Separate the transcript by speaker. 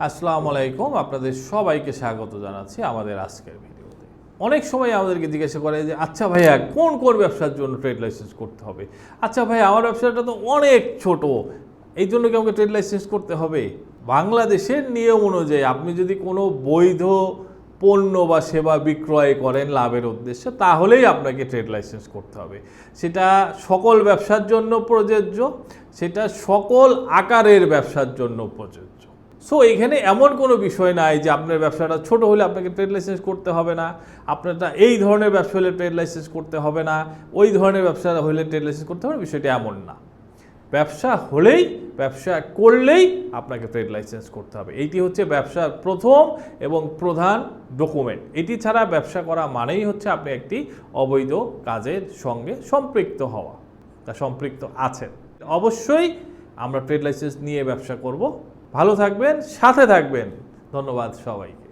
Speaker 1: আসসালামু আলাইকুম, আপনাদের সবাইকে স্বাগত জানাচ্ছি আমাদের আজকের ভিডিওতে। অনেক সময় আমাদেরকে জিজ্ঞাসা করে যে আচ্ছা ভাইয়া কোন ব্যবসার জন্য ট্রেড লাইসেন্স করতে হবে, আচ্ছা ভাইয়া আমার ব্যবসাটা তো অনেক ছোট, এই জন্য কি আমাকে ট্রেড লাইসেন্স করতে হবে? বাংলাদেশের নিয়ম অনুযায়ী আপনি যদি কোনো বৈধ পণ্য বা সেবা বিক্রয় করেন লাভের উদ্দেশ্যে, তাহলেই আপনাকে ট্রেড লাইসেন্স করতে হবে। সেটা সকল ব্যবসার জন্য প্রযোজ্য, সেটা সকল আকারের ব্যবসার জন্য প্রযোজ্য। সো এখানে এমন কোনো বিষয় নাই যে আপনার ব্যবসাটা ছোট হলে আপনাকে ট্রেড লাইসেন্স করতে হবে না, আপনারটা এই ধরনের ব্যবসা হলে ট্রেড লাইসেন্স করতে হবে না, ওই ধরনের ব্যবসা হলে ট্রেড লাইসেন্স করতে হবে, বিষয়টা এমন না। ব্যবসা হলেই, ব্যবসা করলেই আপনাকে ট্রেড লাইসেন্স করতে হবে। এইটি হচ্ছে ব্যবসার প্রথম এবং প্রধান ডকুমেন্ট। এটি ছাড়া ব্যবসা করা মানেই হচ্ছে আপনি একটি অবৈধ কাজের সঙ্গে সম্পৃক্ত হওয়া, তা সম্পৃক্ত আছেন। অবশ্যই আমরা ট্রেড লাইসেন্স নিয়ে ব্যবসা করব। ভালো থাকবেন, সাথে থাকবেন। ধন্যবাদ সবাইকে।